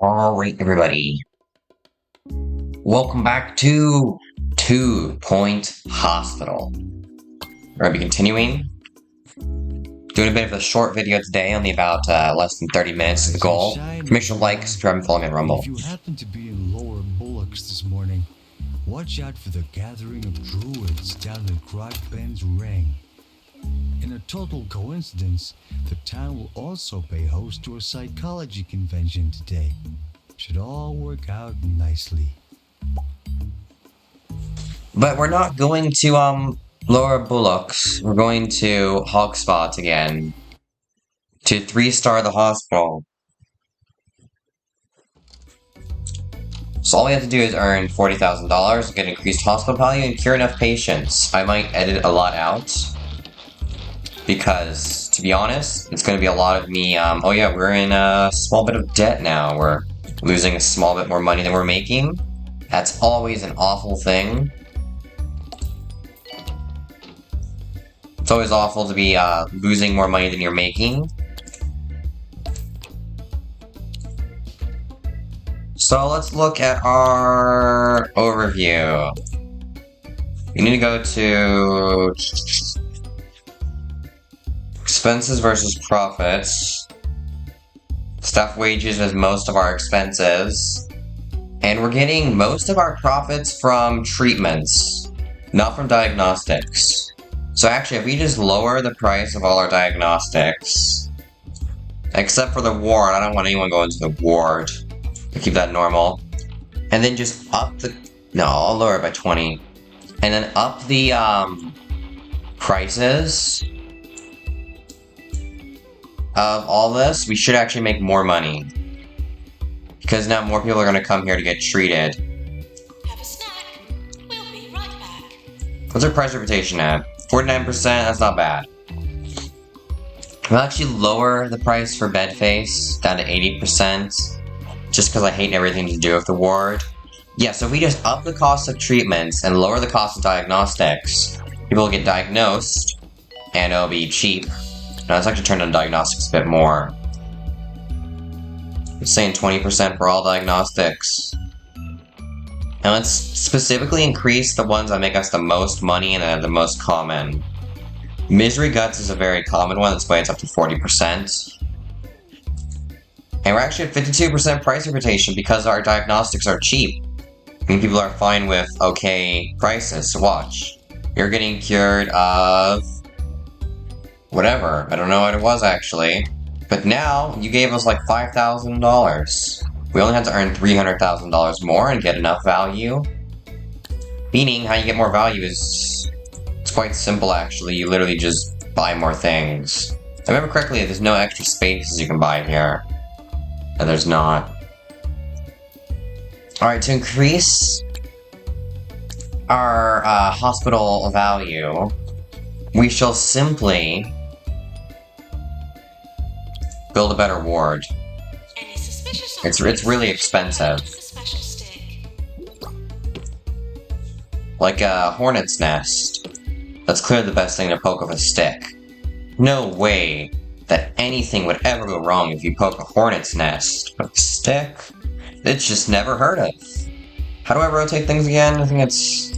Alright, everybody. Welcome back to 2 Point Hospital. We're going to be continuing. Doing a bit of a short video today, only about less than 30 minutes is the goal. Make sure to like, subscribe, and follow me on Rumble. If you happen to be in Lower Bullocks this morning, watch out for the gathering of druids down at Grog Ben's Ring. In a total coincidence, the town will also pay host to a psychology convention today. Should all work out nicely. But we're not going to Lower Bullocks. We're going to Hogspot again. To 3-star the hospital. So all we have to do is earn $40,000, get increased hospital value, and cure enough patients. I might edit a lot out. Because, to be honest, it's going to be a lot of me, oh yeah, we're in a small bit of debt now. We're losing a small bit more money than we're making. That's always an awful thing. It's always awful to be losing more money than you're making. So let's look at our overview. We need to go to expenses versus profits. Staff wages is most of our expenses. And we're getting most of our profits from treatments, not from diagnostics. So actually, if we just lower the price of all our diagnostics, except for the ward, I don't want anyone going to the ward. I'll keep that normal. And then just up the... No, I'll lower it by 20. And then up the prices of all this, we should actually make more money. Because now more people are going to come here to get treated. Have a snack. We'll be right back. What's our price reputation at? 49%, that's not bad. I'll actually lower the price for Bedface down to 80%. Just because I hate everything to do with the ward. Yeah, so if we just up the cost of treatments and lower the cost of diagnostics, people will get diagnosed, and it'll be cheap. Now let's actually turn on diagnostics a bit more. I'm saying 20% for all diagnostics. And let's specifically increase the ones that make us the most money and are the most common. Misery Guts is a very common one, that's why it's up to 40%. And we're actually at 52% price reputation because our diagnostics are cheap. And people are fine with okay prices, so watch. You're getting cured of... whatever, I don't know what it was actually. But now, you gave us like $5,000. We only had to earn $300,000 more and get enough value. Meaning, how you get more value is... it's quite simple actually, you literally just buy more things. If I remember correctly, there's no extra spaces you can buy here. And there's not. Alright, to increase our hospital value, we shall simply build a better ward. Any suspicious It's really expensive. The special stick. Like a hornet's nest. That's clearly the best thing to poke with a stick. No way that anything would ever go wrong if you poke a hornet's nest with a stick. It's just never heard of. How do I rotate things again? I think it's...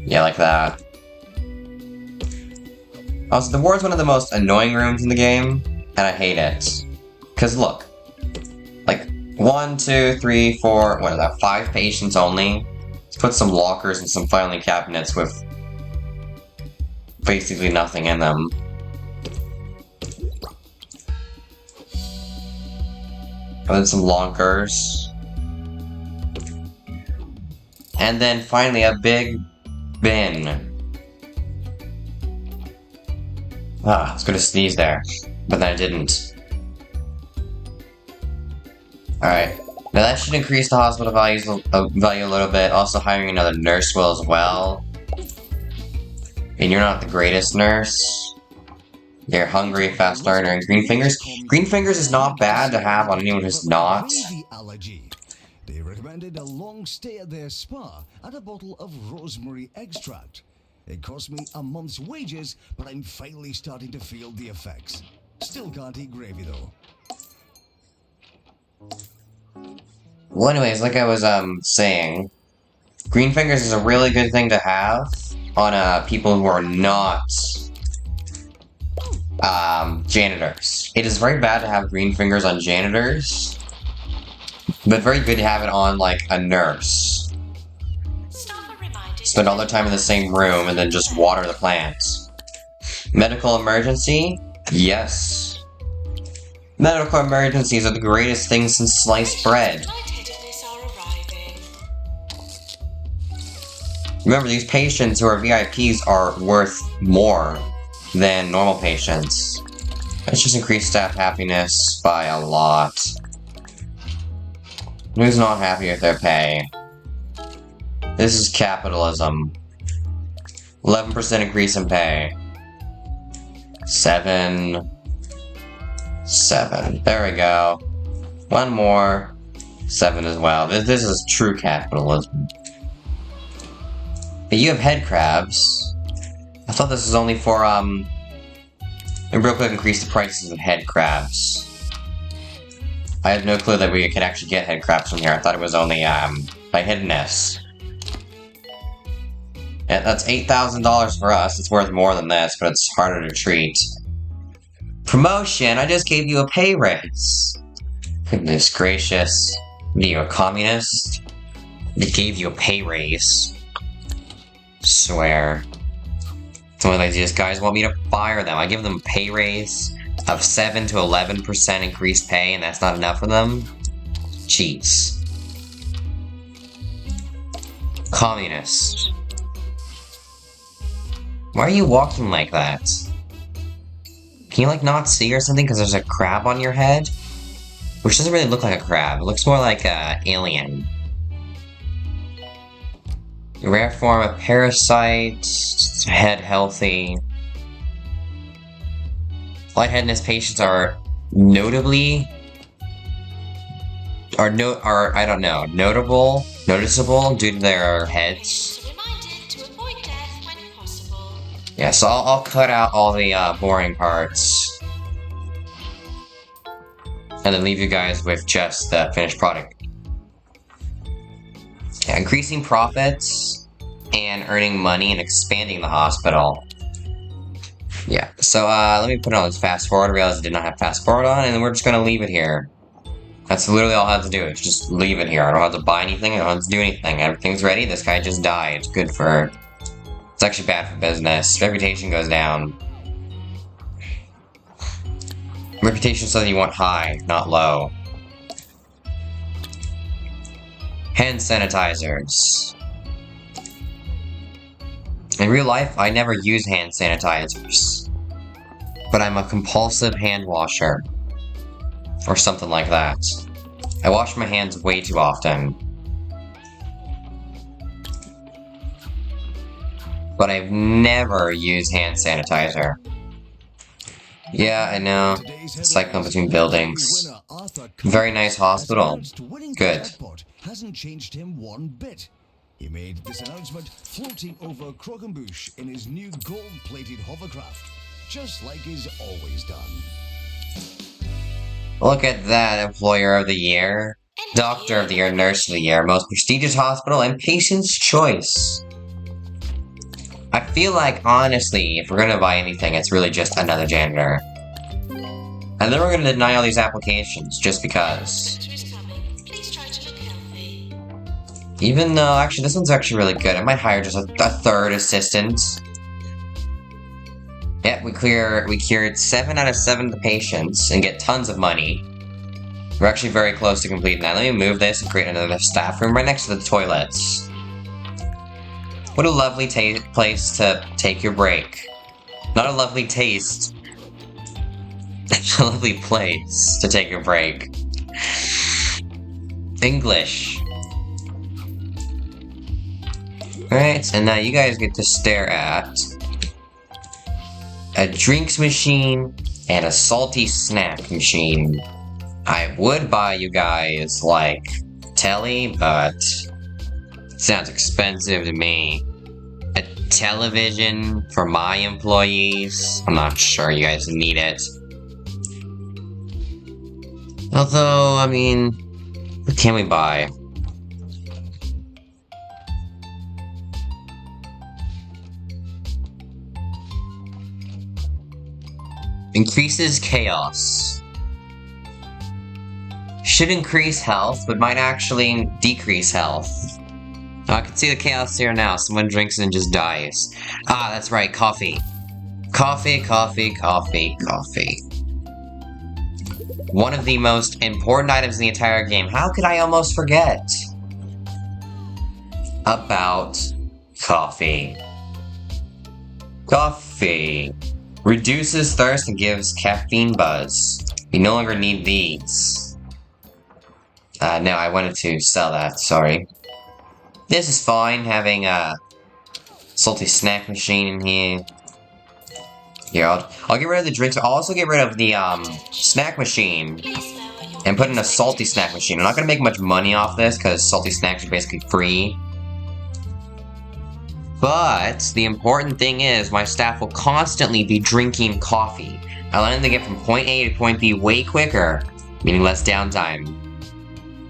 yeah, like that. Also, the ward's one of the most annoying rooms in the game, and I hate it. Because look, like 1, 2, 3, 4, what is that, 5 patients only? Let's put some lockers and some filing cabinets with basically nothing in them. And then some lockers. And then finally a big bin. I was gonna sneeze there, but then I didn't. Alright, now that should increase the hospital value a little bit. Also hiring another nurse will as well. And you're not the greatest nurse. You're hungry, fast learner, and Green Fingers. Green Fingers is not bad to have on anyone who's not. Allergy. They recommended a long stay at their spa and a bottle of rosemary extract. It cost me a month's wages, but I'm finally starting to feel the effects. Still can't eat gravy though. Well, anyways, like I was saying, green fingers is a really good thing to have on people who are not janitors. It is very bad to have green fingers on janitors, but very good to have it on like a nurse. Staff are reminded. Spend all their time in the same room and then just water the plants. Medical emergency? Yes. Medical emergencies are the greatest thing since sliced bread. Lightheadedness are arriving. Remember, these patients who are VIPs are worth more than normal patients. Let's just increase staff happiness by a lot. Who's not happy with their pay? This is capitalism. 11% increase in pay. 7. There we go. One more. 7 as well. This is true capitalism. But you have head crabs. I thought this was only for, and real quick, increase the prices of head crabs. I had no clue that we could actually get head crabs from here. I thought it was only, by hiddenness. Yeah, that's $8,000 for us. It's worth more than this, but it's harder to treat. Promotion! I just gave you a pay raise. Goodness gracious. What are you, a communist? They gave you a pay raise. Swear. Some of these guys want me to fire them. I give them a pay raise of 7 to 11% increased pay, and that's not enough for them? Jeez. Communist. Why are you walking like that? Can you, like, not see or something because there's a crab on your head? Which doesn't really look like a crab. It looks more like a alien. Rare form of parasite. Head healthy. Lightheadedness patients are noticeable, noticeable due to their heads. Reminded to avoid death when possible. Yeah, so I'll cut out all the boring parts. And then leave you guys with just the finished product. Yeah, increasing profits and earning money and expanding the hospital. Yeah, so let me put on this fast forward. I realized I did not have fast forward on, and then we're just gonna leave it here. That's literally all I have to do, is just leave it here. I don't have to buy anything, I don't have to do anything. Everything's ready, this guy just died. Good for... It's actually bad for business. Reputation goes down. Reputation says you want high, not low. Hand sanitizers. In real life, I never use hand sanitizers. But I'm a compulsive hand washer. Or something like that. I wash my hands way too often. But I've never used hand sanitizer. Yeah, I know. Cycling between buildings. Very nice hospital. Good. Hasn't changed him one bit. He made this announcement floating over Croquembouche in his new gold-plated hovercraft, just like he's always done. Look at that, Employer of the Year, Doctor of the Year, Nurse of the Year, Most Prestigious Hospital, and Patient's Choice. I feel like, honestly, if we're gonna buy anything, it's really just another janitor. And then we're gonna deny all these applications, just because. Doctor is coming. Please try to look healthy. Even though, actually, this one's actually really good. I might hire just a third assistant. Yeah, we cured 7 out of 7 of the patients and get tons of money. We're actually very close to completing that. Let me move this and create another staff room right next to the toilets. What a lovely place to take your break. Not a lovely taste. A lovely place to take your break. English. Alright, and now you guys get to stare at a drinks machine and a salty snack machine. I would buy you guys, like, telly, but it sounds expensive to me. A television for my employees? I'm not sure you guys need it. Although, I mean, What can we buy? Increases chaos. Should increase health, but might actually decrease health. Oh, I can see the chaos here now. Someone drinks and just dies. Ah, that's right, coffee. Coffee, coffee, coffee, coffee. One of the most important items in the entire game. How could I almost forget about coffee? Coffee. Reduces thirst and gives caffeine buzz. We no longer need these. No, I wanted to sell that, sorry. This is fine, having a salty snack machine in here. Here, I'll get rid of the drinks. I'll also get rid of the, snack machine. Please lower your And put in a salty snack machine. I'm not gonna make much money off this, because salty snacks are basically free. But, the important thing is, my staff will constantly be drinking coffee, allowing them to get from point A to point B way quicker, meaning less downtime.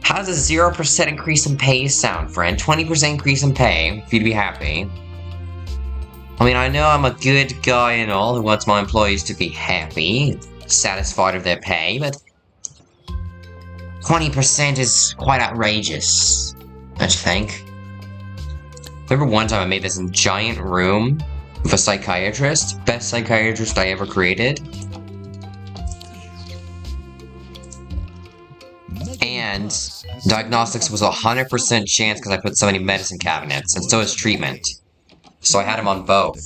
How does a 0% increase in pay sound, friend? 20% increase in pay, if you'd be happy. I mean, I know I'm a good guy and all who wants my employees to be happy, satisfied with their pay, but 20% is quite outrageous, don't you think? Remember one time I made this giant room with a psychiatrist? Best psychiatrist I ever created. And diagnostics was a 100% chance because I put so many medicine cabinets, and so is treatment. So I had him on both.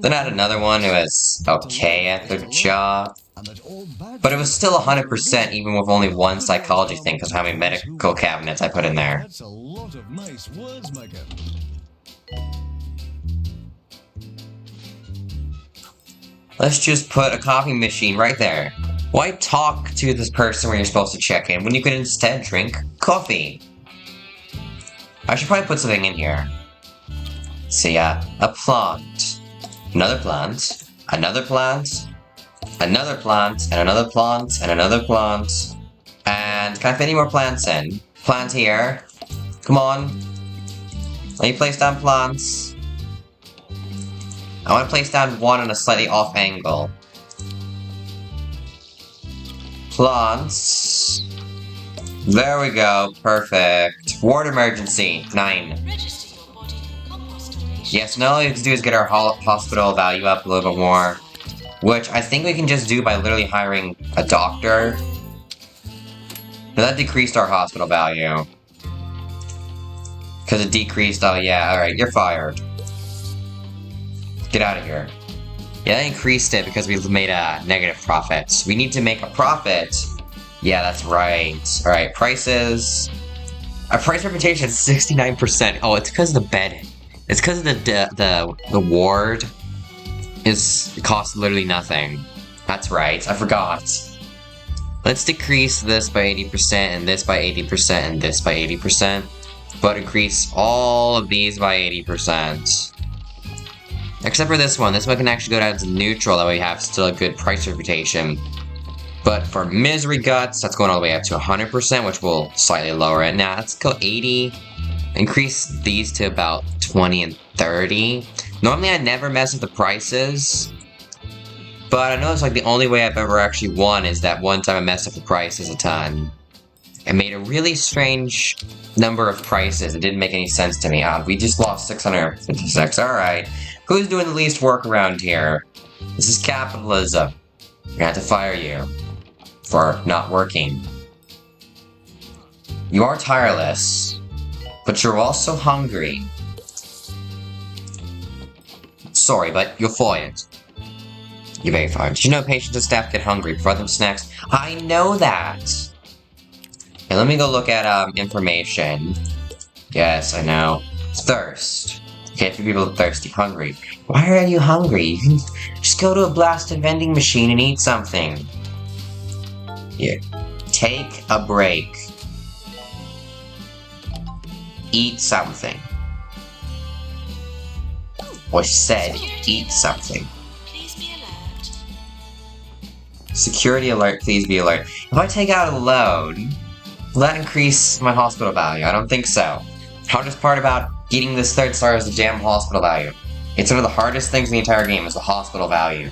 Then I had another one who was okay at their job. But it was still 100% even with only one psychology thing because of how many medical cabinets I put in there. That's a lot of nice words, Megan. Let's just put a coffee machine right there. Why talk to this person when you're supposed to check in when you could instead drink coffee? I should probably put something in here. So yeah, a plant. Another plant. Another plant. Another plant. And another plant. And another plant. And can I fit any more plants in? Plant here. Come on. Let me place down plants. I want to place down one on a slightly off angle. Plants. There we go. Perfect. Ward emergency. 9. register your body for compost donation. Yes, now all we have to do is get our hospital value up a little bit more. Which I think we can just do by literally hiring a doctor. But that decreased our hospital value. Because it decreased, oh yeah, alright, you're fired. Get out of here. Yeah, that increased it because we've made a negative profit. We need to make a profit. Yeah, that's right. Alright, prices. Our price reputation is 69%. Oh, it's because of the bed. It's because of the ward. It costs literally nothing. That's right, I forgot. Let's decrease this by 80%, and this by 80%, and this by 80%. But increase all of these by 80%. Except for this one. This one can actually go down to neutral, that way we have still a good price reputation. But for Misery Guts, that's going all the way up to 100%, which will slightly lower it. Now, let's go 80. Increase these to about 20 and 30. Normally, I never mess with the prices. But I know it's like the only way I've ever actually won is that one time I messed up the prices a ton. I made a really strange number of prices. It didn't make any sense to me. We just lost 656. Alright. Who's doing the least work around here? This is capitalism. We're gonna have to fire you for not working. You are tireless, but you're also hungry. Sorry, but you're fired. You're very fired. Did you know patients and staff get hungry? Provide them snacks. I know that! Okay, let me go look at, information. Yes, I know. Thirst. Okay, if people are thirsty, hungry. Why are you hungry? You can just go to a blasted vending machine and eat something. Here. Take a break. Eat something. Or said, eat something. Please be alert. Security alert, please be alert. If I take out a loan, Will that increase my hospital value? I don't think so. Hardest part about getting this 3rd star is the damn hospital value. It's one of the hardest things in the entire game is the hospital value.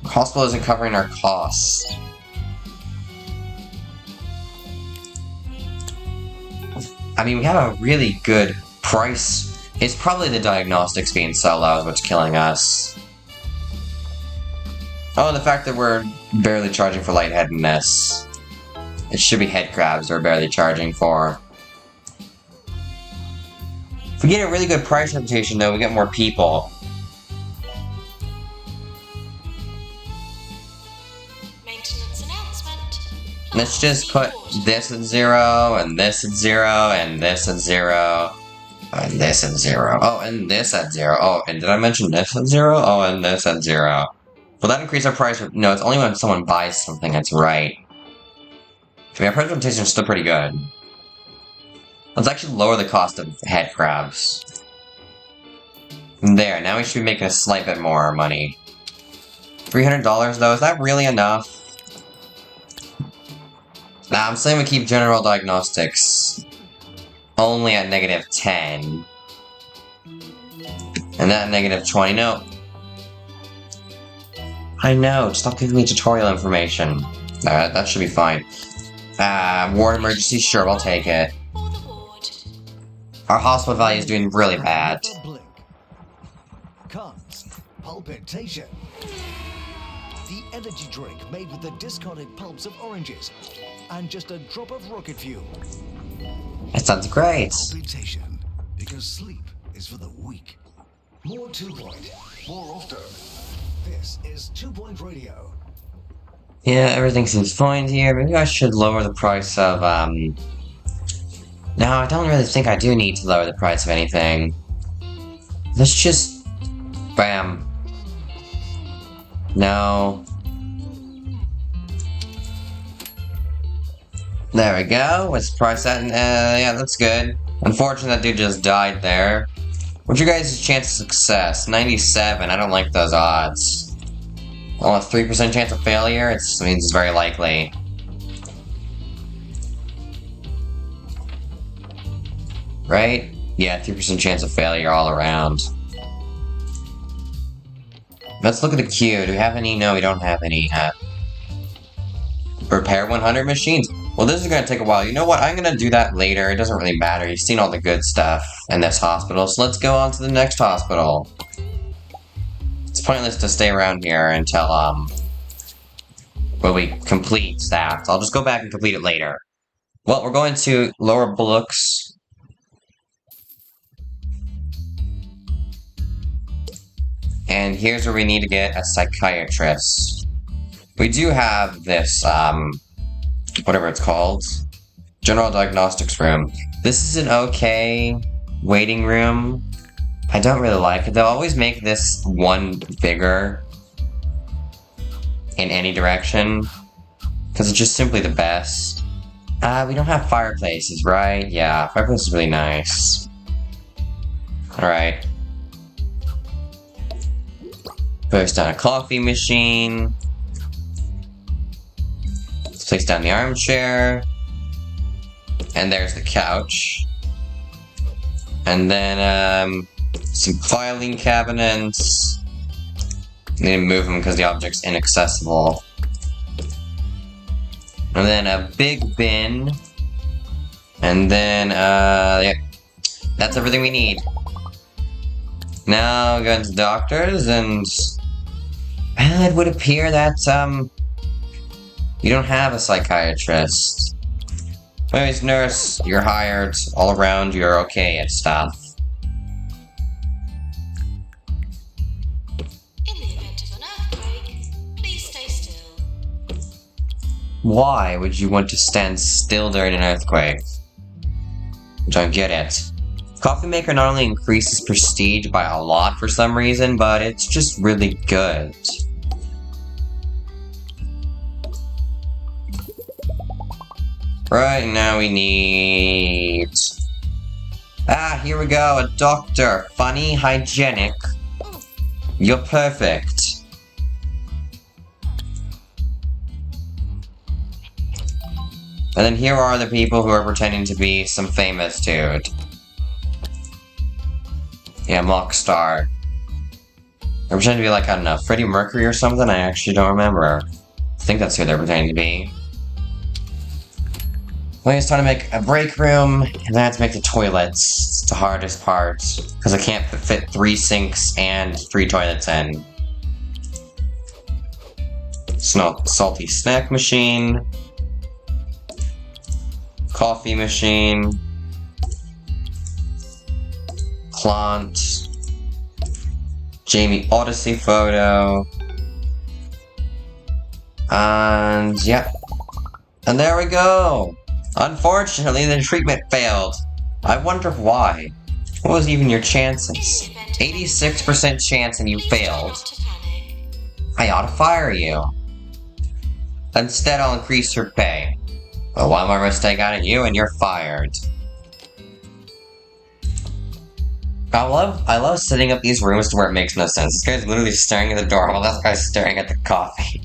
The hospital isn't covering our costs. I mean, we have a really good price. It's probably the diagnostics being so low is what's killing us. Oh, and the fact that we're barely charging for lightheadedness. It should be head crabs we're barely charging for. If we get a really good price reputation, though, we get more people. Maintenance announcement. Let's just put this at 0, and this at 0, and this at 0, and this at 0. Oh, and this at 0. Oh, and did I mention this at 0? Oh, and this at 0. Will that increase our price? No, it's only when someone buys something that's right. I mean, our price reputation is still pretty good. Let's actually lower the cost of head crabs. There, now we should be making a slight bit more money. $300 though, is that really enough? Nah, I'm saying we keep general diagnostics only at -10. And that -20, no. I know, stop giving me tutorial information. Alright, that should be fine. Ward emergency, sure, I'll take it. For the ward. Our hospital value is doing really bad. Blink. Cons. Pulpitation. The energy drink made with the discarded pulps of oranges and just a drop of rocket fuel. That sounds great. Pulpitation. Because sleep is for the weak. More 2-point. More often. This is 2-point radio. Yeah, everything seems fine here. Maybe I should lower the price of, No, I don't really think I do need to lower the price of anything. Let's just... Bam. No. There we go. Let's price that. Yeah, that's good. Unfortunately, that dude just died there. What's your guys' chance of success? 97. I don't like those odds. Oh, a 3% chance of failure? It means it's very likely. Right? Yeah, 3% chance of failure all around. Let's look at the queue. Do we have any? No, we don't have any yet. Repair 100 machines. Well, this is going to take a while. You know what? I'm going to do that later. It doesn't really matter. You've seen all the good stuff in this hospital, so let's go on to the next hospital. It's pointless to stay around here until, well, we complete that. I'll just go back and complete it later. Well, we're going to Lower Bullocks. And here's where we need to get a psychiatrist. We do have this, whatever it's called, General Diagnostics Room. This is an okay waiting room. I don't really like it. They'll always make this one bigger in any direction, because it's just simply the best. We don't have fireplaces, right? Yeah, fireplace is really nice. Alright. Place down a coffee machine. Let's place down the armchair. And there's the couch. And then, some filing cabinets. Need to move them because the object's inaccessible. And then a big bin. And then, yeah. That's everything we need. Now, go into doctors, and it would appear that, you don't have a psychiatrist. Anyways, nurse, you're hired. All around, you're okay at stuff. In the event of an earthquake, please stay still. Why would you want to stand still during an earthquake? Don't get it. Coffee maker not only increases prestige by a lot for some reason, but it's just really good. Right, now we need... here we go, a doctor. Funny, hygienic. You're perfect. And then here are the people who are pretending to be some famous dude. Yeah, Mockstar. They're pretending to be like, I don't know, Freddie Mercury or something? I actually don't remember. I think that's who they're pretending to be. Well, it's time to make a break room, and then I have to make the toilets. It's the hardest part, because I can't fit 3 sinks and 3 toilets in. Salty snack machine. Coffee machine. Plant. Jamie Odyssey photo. And yeah. And there we go! Unfortunately, the treatment failed. I wonder why. What was even your chances? 86% chance and you failed. I ought to fire you. Instead, I'll increase your pay. But one more mistake out of you and you're fired. I love setting up these rooms to where it makes no sense. This guy's literally staring at the door while that guy's staring at the coffee.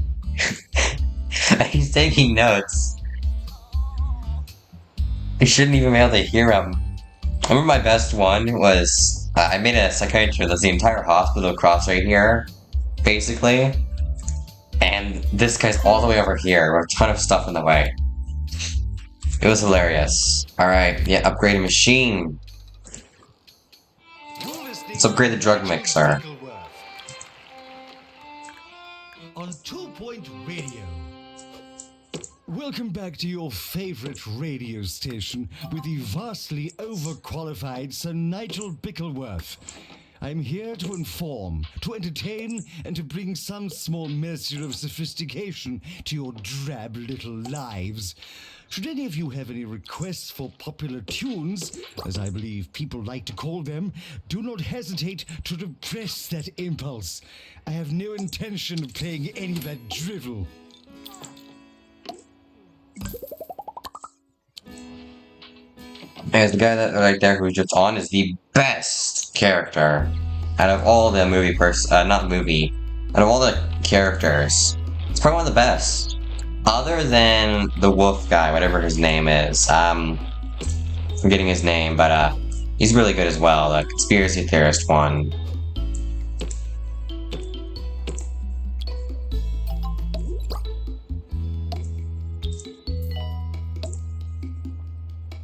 He's taking notes. I shouldn't even be able to hear him. I remember my best one was, I made a psychiatrist that's the entire hospital across right here, basically. And this guy's all the way over here with a ton of stuff in the way. It was hilarious. Alright, yeah, upgrade a machine. Let's upgrade the drug mixer. On 2 Point Radio. Welcome back to your favorite radio station with the vastly overqualified Sir Nigel Bickleworth. I'm here to inform, to entertain, and to bring some small measure of sophistication to your drab little lives. Should any of you have any requests for popular tunes, as I believe people like to call them, do not hesitate to repress that impulse. I have no intention of playing any of that drivel. And the guy that right there who's just on is the best character out of all the out of all the characters. It's probably one of the best. Other than the wolf guy, whatever his name is. I'm forgetting his name, but he's really good as well, the conspiracy theorist one.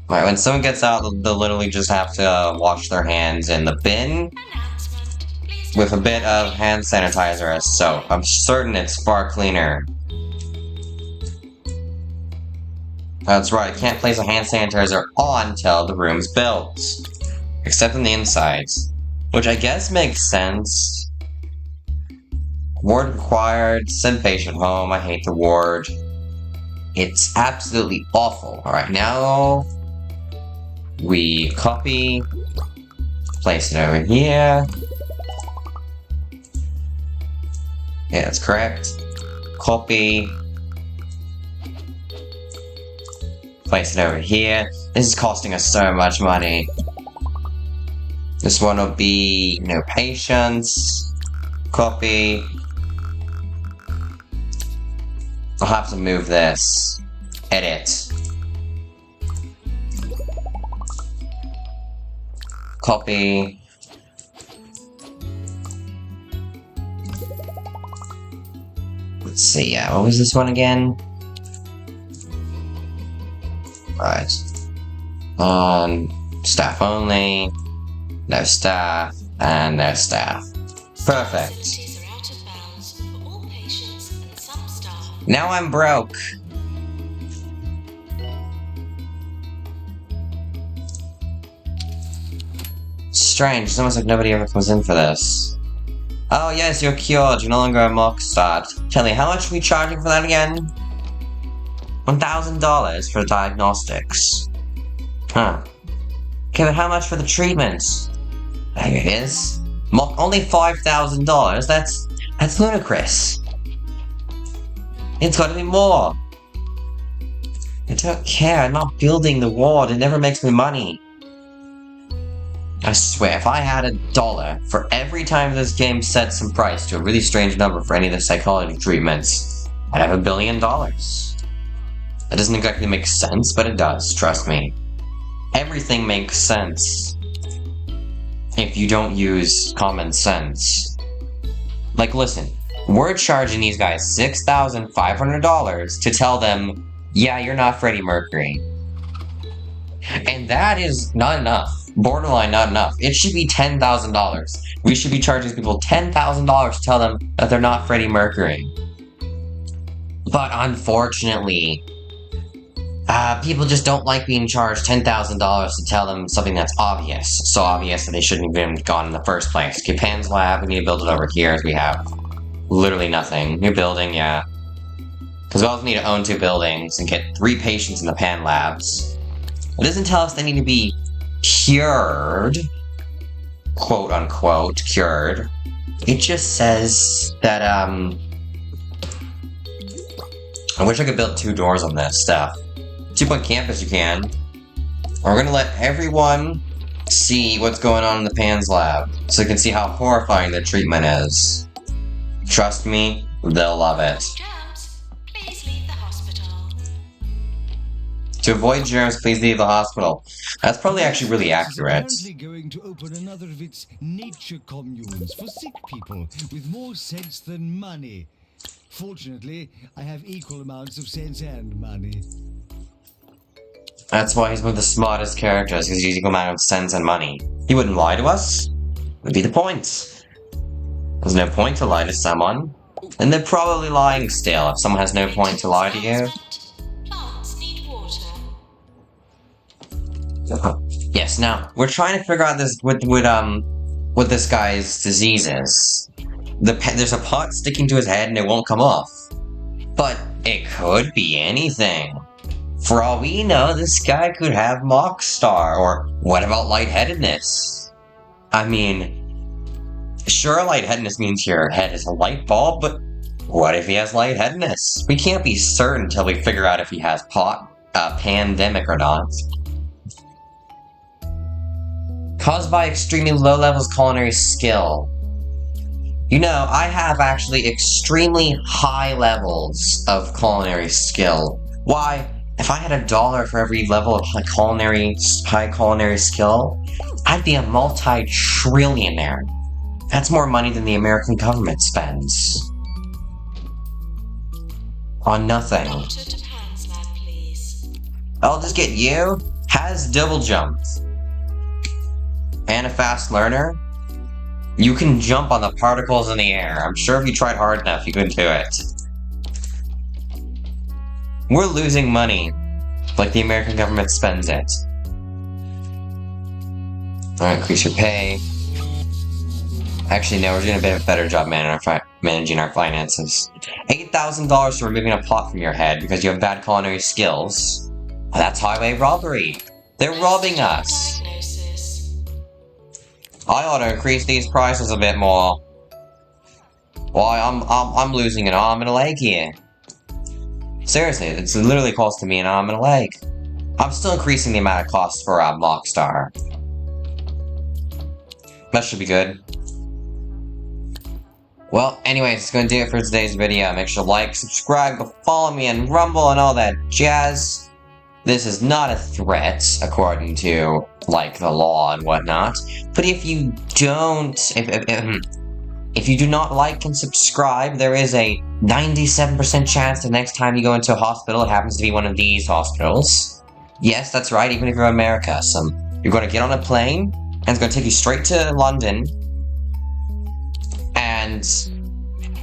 Alright, when someone gets out, they'll literally just have to wash their hands in the bin with a bit of hand sanitizer as soap. I'm certain it's far cleaner. That's right, I can't place a hand sanitizer on until the room's built. Except on the insides. Which I guess makes sense. Ward required, send patient home, I hate the ward. It's absolutely awful. Alright, now we copy, place it over here. Yeah, that's correct. Copy, place it over here. This is costing us so much money. This one will be no patients. Copy. I'll have to move this. Edit. Copy. Let's see, what was this one again? Right. On staff only, no staff, and no staff. Perfect. Now I'm broke. Strange, it's almost like nobody ever comes in for this. Oh yes, you're cured, you're no longer a mock start. Tell me, how much are we charging for that again? $1,000 for the diagnostics. Huh. Okay, but how much for the treatments? There it is. Only $5,000, that's ludicrous. It's gotta be more. I don't care, I'm not building the ward, it never makes me money. I swear, if I had $1 for every time this game sets some price to a really strange number for any of the psychology treatments, I'd have $1 billion. That doesn't exactly make sense, but it does, trust me. Everything makes sense if you don't use common sense. Like, listen, we're charging these guys $6,500 to tell them, yeah, you're not Freddie Mercury. And that is not enough. Borderline not enough. It should be $10,000. We should be charging people $10,000 to tell them that they're not Freddie Mercury. But unfortunately, people just don't like being charged $10,000 to tell them something that's obvious. So obvious that they shouldn't have even gone in the first place. Okay, Pan's Lab, we need to build it over here as we have literally nothing. New building, yeah. Because we also need to own 2 buildings and get 3 patients in the Pan Labs. It doesn't tell us they need to be cured. Quote unquote, cured. It just says that, I wish I could build 2 doors on this stuff. 2-point campus you can. We're gonna let everyone see what's going on in the Pan's Lab, so they can see how horrifying the treatment is. Trust me, they'll love it. Germs, please leave the hospital. To avoid germs, please leave the hospital. That's probably actually really accurate. This is apparently going to open another of its nature communes for sick people with more sense than money. Fortunately, I have equal amounts of sense and money. That's why he's one of the smartest characters, because he's equal amount of sense and money. He wouldn't lie to us. Would be the point. There's no point to lie to someone. And they're probably lying still if someone has no point to lie to you. Plants need water. Yes, now, we're trying to figure out this what this guy's disease is. There's a pot sticking to his head and it won't come off. But it could be anything. For all we know, this guy could have Mockstar, or what about lightheadedness? I mean, sure, lightheadedness means your head is a light bulb, but what if he has lightheadedness? We can't be certain until we figure out if he has pandemic or not. Caused by extremely low levels of culinary skill. You know, I have actually extremely high levels of culinary skill. Why? If I had $1 for every level of high culinary skill, I'd be a multi-trillionaire. That's more money than the American government spends. On nothing. Doctor to Pan's Lab, please. I'll just get you. Has double jumped. And a fast learner. You can jump on the particles in the air. I'm sure if you tried hard enough, you could do it. We're losing money, like the American government spends it. Alright, increase your pay. Actually, no, we're doing a bit of a better job managing our finances. $8,000 for removing a pot from your head because you have bad culinary skills. Well, that's highway robbery. They're robbing us. Diagnosis. I ought to increase these prices a bit more. Why, I'm losing an arm and a leg here. Seriously, it's literally costing me an arm and a leg. I'm still increasing the amount of costs for Mockstar. That should be good. Well, anyways, it's gonna do it for today's video. Make sure to like, subscribe, go follow me on Rumble and all that jazz. This is not a threat, according to, like, the law and whatnot. But if you don't, if you do not like and subscribe, there is a 97% chance the next time you go into a hospital, it happens to be one of these hospitals. Yes, that's right, even if you're in America. You're going to get on a plane, and it's going to take you straight to London, and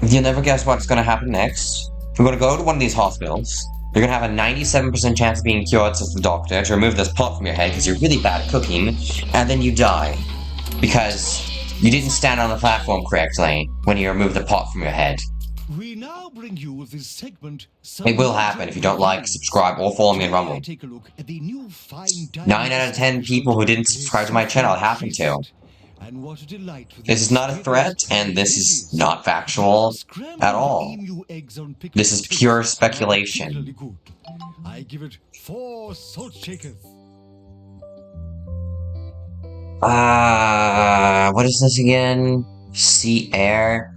you'll never guess what's going to happen next. You're going to go to one of these hospitals. You're going to have a 97% chance of being cured, says the doctor, to remove this pot from your head because you're really bad at cooking, and then you die. Because you didn't stand on the platform correctly when you removed the pot from your head. We now bring you with this segment. It will happen if you don't like, subscribe, or follow me on Rumble. Take a look at the new fine 9 out of 10 people who didn't subscribe to my channel happen to. And what a delight for This is not a threat, and this is not factual at all. This is pure speculation. I give it 4 salt shakers. What is this again? Sea air?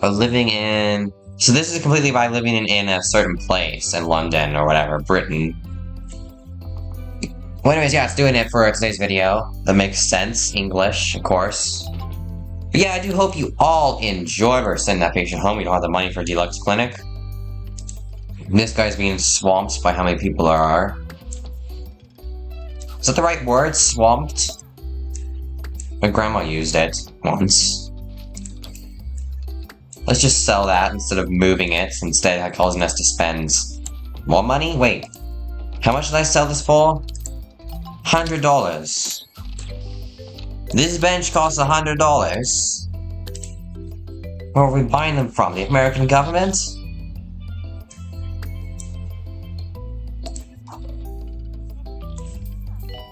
Living in So this is completely by living in a certain place in London or whatever, Britain. Well, anyways, yeah, it's doing it for today's video. That makes sense. English, of course. But yeah, I do hope you all enjoyed. We're sending that patient home. We don't have the money for a deluxe clinic. This guy's being swamped by how many people there are. Is that the right word? Swamped? My grandma used it once. Let's just sell that instead of moving it. Instead, it causing us to spend more money? Wait. How much did I sell this for? $100. This bench costs $100. Where are we buying them from? The American government?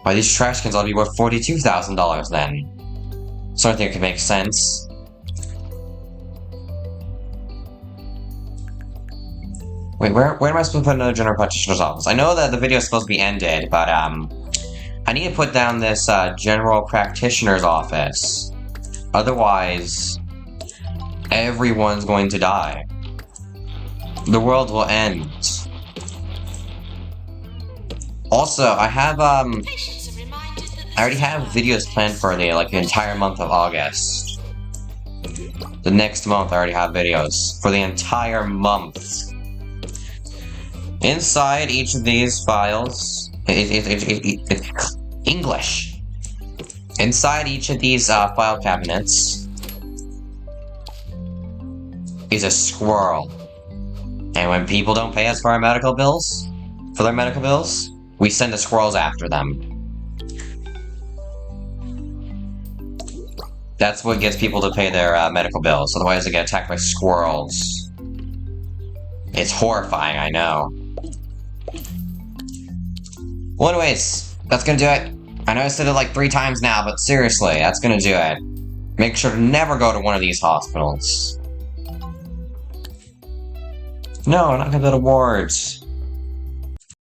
Why, these trash cans ought to be worth $42,000 then. So I think it could make sense. Wait, where am I supposed to put another general practitioner's office? I know that the video is supposed to be ended, but I need to put down this general practitioner's office. Otherwise, everyone's going to die. The world will end. Also, I have Patients are reminded that I already have videos planned for the entire month of August. The next month I already have videos for the entire month. Inside each of these files, English. Inside each of these file cabinets is a squirrel. And when people don't pay us for our medical bills, for their medical bills, we send the squirrels after them. That's what gets people to pay their medical bills. Otherwise, they get attacked by squirrels. It's horrifying, I know. Well, anyways, that's gonna do it. I know I said it like 3 times now, but seriously, that's gonna do it. Make sure to never go to one of these hospitals. No, I'm not gonna go to wards.